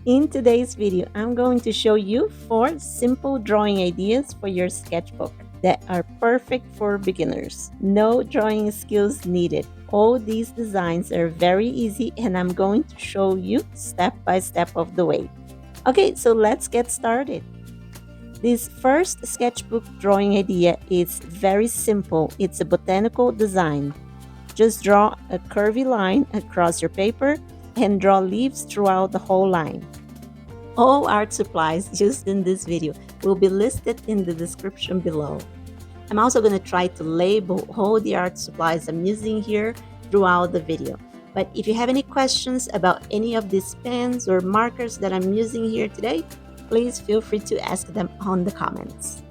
In today's video, I'm going to show you 4 simple drawing ideas for your sketchbook that are perfect for beginners. No drawing skills needed. All these designs are very easy and I'm going to show you step by step of the way. Okay, so let's get started. This first sketchbook drawing idea is very simple. It's a botanical design. Just draw a curvy line across your paper and draw leaves throughout the whole line. All art supplies used in this video will be listed in the description below. I'm also going to try to label all the art supplies I'm using here throughout the video. But if you have any questions about any of these pens or markers that I'm using here today, please feel free to ask them on the comments.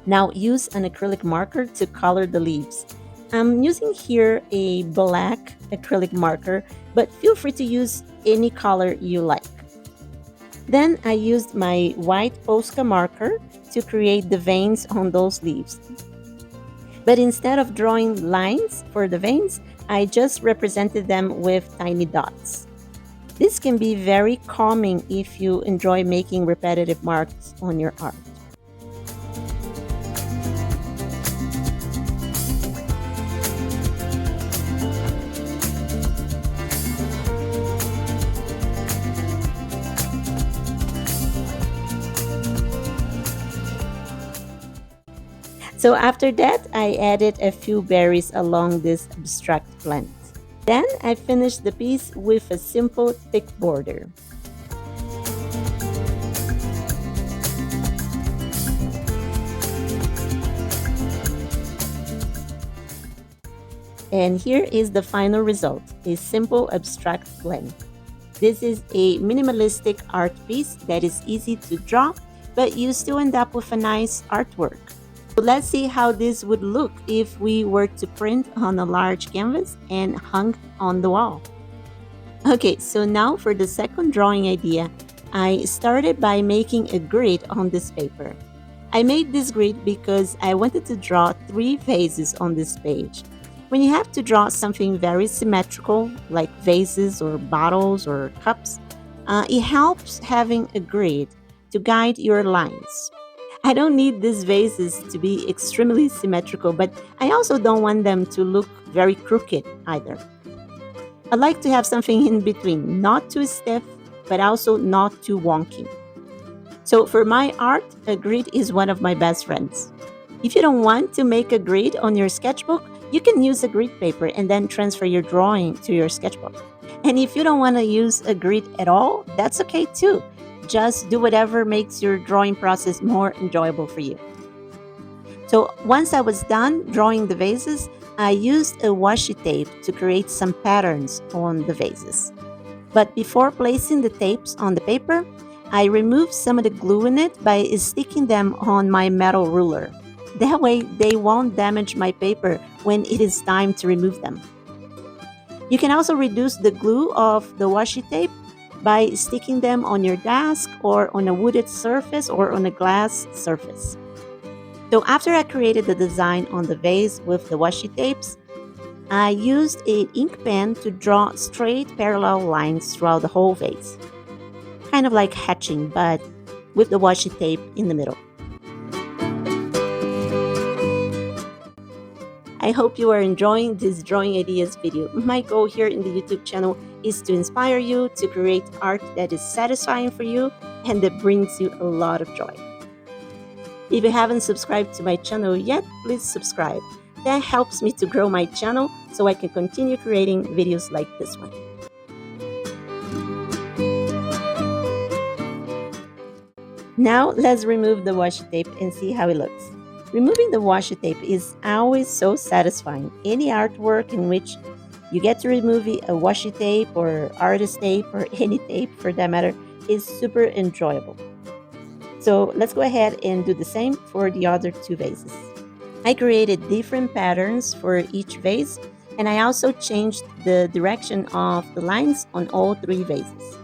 Now use an acrylic marker to color the leaves. I'm using here a black acrylic marker, but feel free to use any color you like. Then I used my white Posca marker to create the veins on those leaves. But instead of drawing lines for the veins, I just represented them with tiny dots. This can be very calming if you enjoy making repetitive marks on your art. So after that, I added a few berries along this abstract plant. Then I finished the piece with a simple thick border. And here is the final result, a simple abstract plant. This is a minimalistic art piece that is easy to draw, but you still end up with a nice artwork. So let's see how this would look if we were to print on a large canvas and hung on the wall. Okay, so now for the second drawing idea, I started by making a grid on this paper. I made this grid because I wanted to draw 3 vases on this page. When you have to draw something very symmetrical, like vases or bottles or cups, it helps having a grid to guide your lines. I don't need these vases to be extremely symmetrical, but I also don't want them to look very crooked either. I like to have something in between, not too stiff, but also not too wonky. So for my art, a grid is one of my best friends. If you don't want to make a grid on your sketchbook, you can use a grid paper and then transfer your drawing to your sketchbook. And if you don't want to use a grid at all, that's okay too. Just do whatever makes your drawing process more enjoyable for you. So once I was done drawing the vases, I used a washi tape to create some patterns on the vases. But before placing the tapes on the paper, I removed some of the glue in it by sticking them on my metal ruler. That way they won't damage my paper when it is time to remove them. You can also reduce the glue of the washi tape by sticking them on your desk or on a wooded surface or on a glass surface. So after I created the design on the vase with the washi tapes, I used an ink pen to draw straight parallel lines throughout the whole vase. Kind of like hatching, but with the washi tape in the middle. I hope you are enjoying this drawing ideas video. My goal here in the YouTube channel is to inspire you to create art that is satisfying for you and that brings you a lot of joy. If you haven't subscribed to my channel yet, please subscribe. That helps me to grow my channel so I can continue creating videos like this one. Now let's remove the washi tape and see how it looks. Removing the washi tape is always so satisfying. Any artwork in which you get to remove a washi tape or artist tape or any tape for that matter is super enjoyable. So let's go ahead and do the same for the other 2 vases. I created different patterns for each vase, and I also changed the direction of the lines on all 3 vases.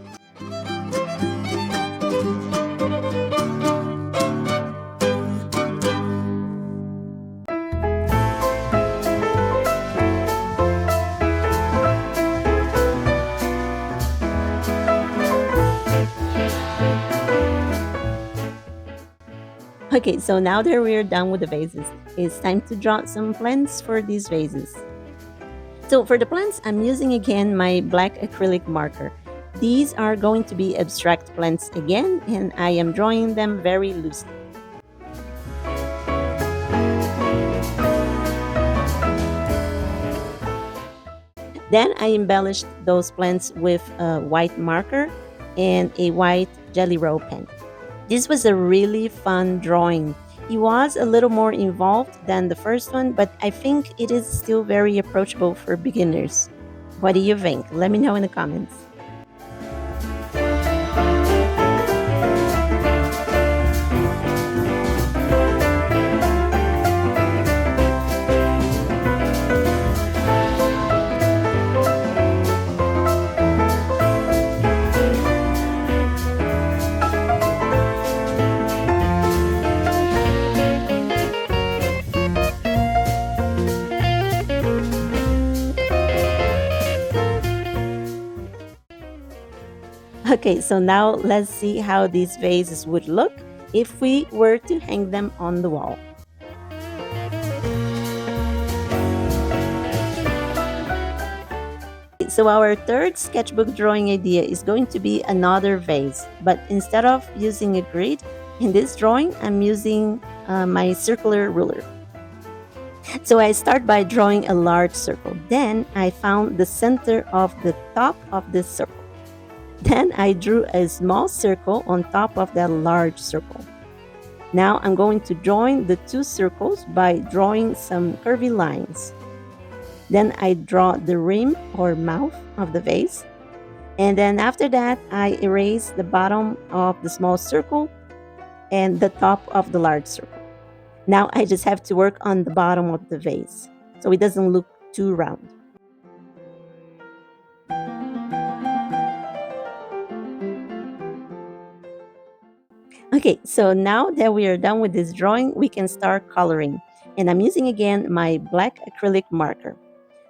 Okay, so now that we're done with the vases, it's time to draw some plants for these vases. So for the plants, I'm using again my black acrylic marker. These are going to be abstract plants again, and I am drawing them very loosely. Then I embellished those plants with a white marker and a white Jelly Roll pen. This was a really fun drawing. It was a little more involved than the first one, but I think it is still very approachable for beginners. What do you think? Let me know in the comments. Okay, so now let's see how these vases would look if we were to hang them on the wall. So our third sketchbook drawing idea is going to be another vase, but instead of using a grid, in this drawing I'm using my circular ruler. So I start by drawing a large circle. Then I found the center of the top of this circle. Then I drew a small circle on top of that large circle. Now I'm going to join the two circles by drawing some curvy lines. Then I draw the rim or mouth of the vase. And then after that, I erase the bottom of the small circle and the top of the large circle. Now I just have to work on the bottom of the vase so it doesn't look too round. Okay, so now that we are done with this drawing, we can start coloring. And I'm using again my black acrylic marker.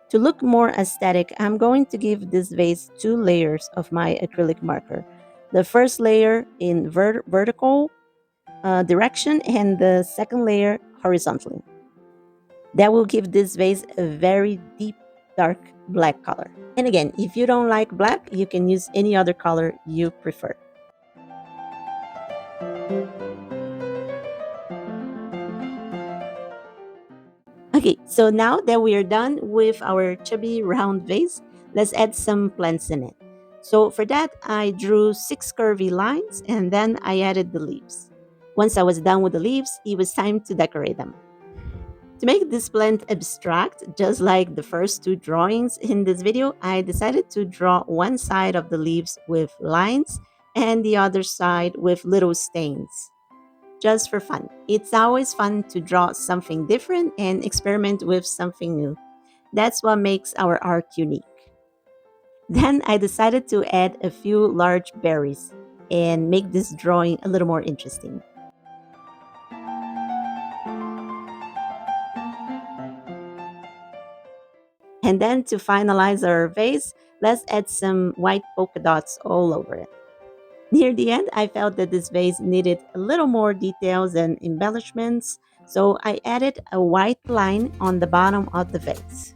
To look more aesthetic, I'm going to give this vase 2 layers of my acrylic marker. The first layer in vertical direction and the second layer horizontally. That will give this vase a very deep, dark black color. And again, if you don't like black, you can use any other color you prefer. Okay, so now that we are done with our chubby round vase, let's add some plants in it. So for that, I drew 6 curvy lines and then I added the leaves. Once I was done with the leaves, it was time to decorate them. To make this plant abstract, just like the first 2 drawings in this video, I decided to draw one side of the leaves with lines and the other side with little stains. Just for fun. It's always fun to draw something different and experiment with something new. That's what makes our art unique. Then I decided to add a few large berries and make this drawing a little more interesting. And then to finalize our vase, let's add some white polka dots all over it. Near the end, I felt that this vase needed a little more details and embellishments, so I added a white line on the bottom of the vase.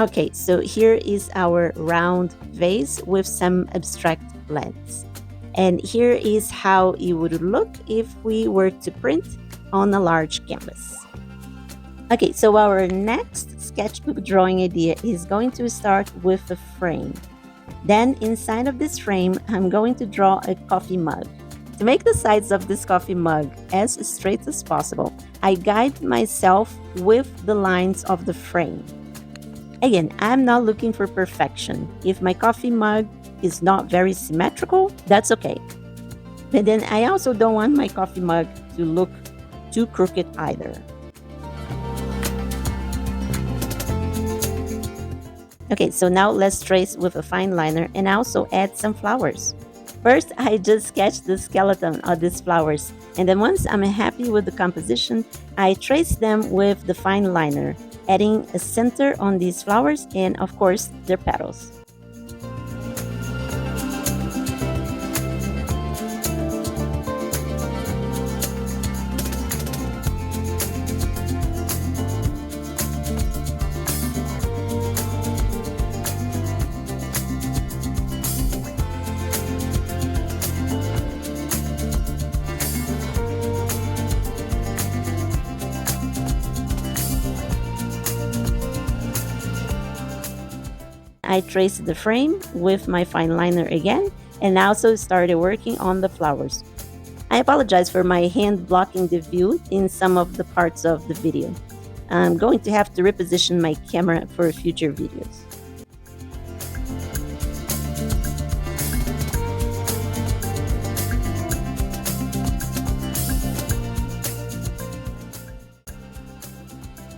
Okay, so here is our round vase with some abstract plants. And here is how it would look if we were to print on a large canvas. Okay, so our next sketchbook drawing idea is going to start with a frame. Then inside of this frame, I'm going to draw a coffee mug. To make the sides of this coffee mug as straight as possible, I guide myself with the lines of the frame. Again, I'm not looking for perfection. If my coffee mug is not very symmetrical, that's okay. But then I also don't want my coffee mug to look too crooked either. Okay, so now let's trace with a fine liner and also add some flowers. First, I just sketched the skeleton of these flowers, and then once I'm happy with the composition, I trace them with the fine liner, adding a center on these flowers and of course their petals. I traced the frame with my fine liner again and also started working on the flowers. I apologize for my hand blocking the view in some of the parts of the video. I'm going to have to reposition my camera for future videos.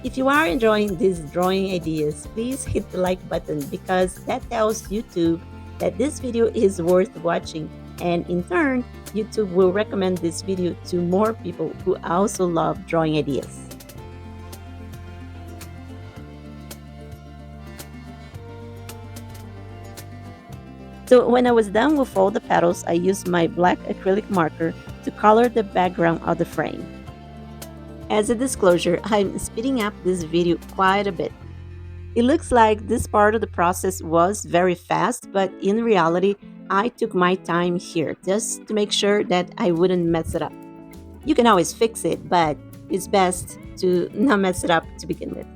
If you are enjoying these drawing ideas, please hit the like button because that tells YouTube that this video is worth watching, and in turn, YouTube will recommend this video to more people who also love drawing ideas. So when I was done with all the petals, I used my black acrylic marker to color the background of the frame. As a disclosure, I'm speeding up this video quite a bit. It looks like this part of the process was very fast, but in reality, I took my time here just to make sure that I wouldn't mess it up. You can always fix it, but it's best to not mess it up to begin with.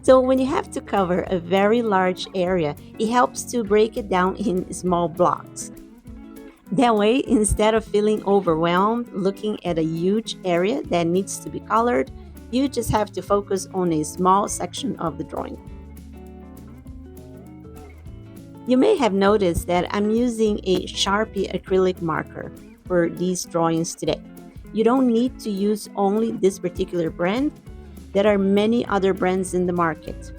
So when you have to cover a very large area, it helps to break it down in small blocks. That way, instead of feeling overwhelmed looking at a huge area that needs to be colored, you just have to focus on a small section of the drawing. You may have noticed that I'm using a Sharpie acrylic marker for these drawings today. You don't need to use only this particular brand. There are many other brands in the market.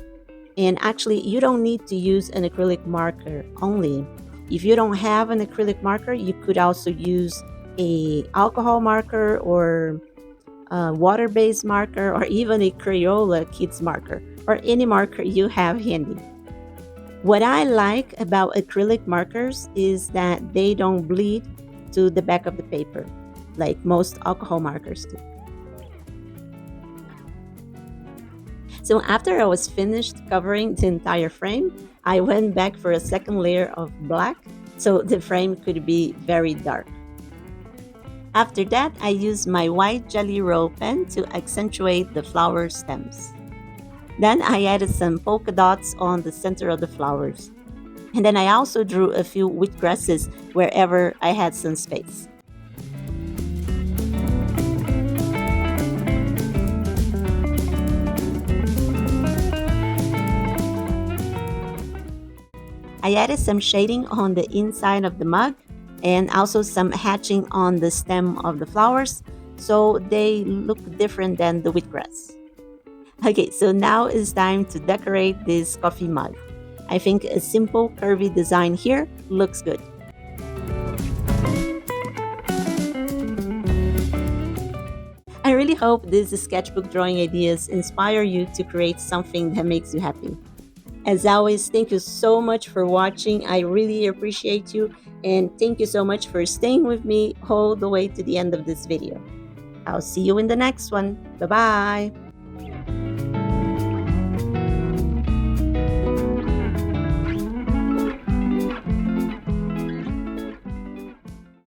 And actually, you don't need to use an acrylic marker only. If you don't have an acrylic marker, you could also use a alcohol marker or a water-based marker or even a Crayola kids marker or any marker you have handy. What I like about acrylic markers is that they don't bleed to the back of the paper like most alcohol markers do. So after I was finished covering the entire frame, I went back for a second layer of black so the frame could be very dark. After that, I used my white Jelly Roll pen to accentuate the flower stems. Then I added some polka dots on the center of the flowers. And then I also drew a few wheatgrasses wherever I had some space. I added some shading on the inside of the mug and also some hatching on the stem of the flowers so they look different than the wheatgrass. Okay, so now it's time to decorate this coffee mug. I think a simple curvy design here looks good. I really hope these sketchbook drawing ideas inspire you to create something that makes you happy. As always, thank you so much for watching. I really appreciate you, and thank you so much for staying with me all the way to the end of this video. I'll see you in the next one. Bye-bye.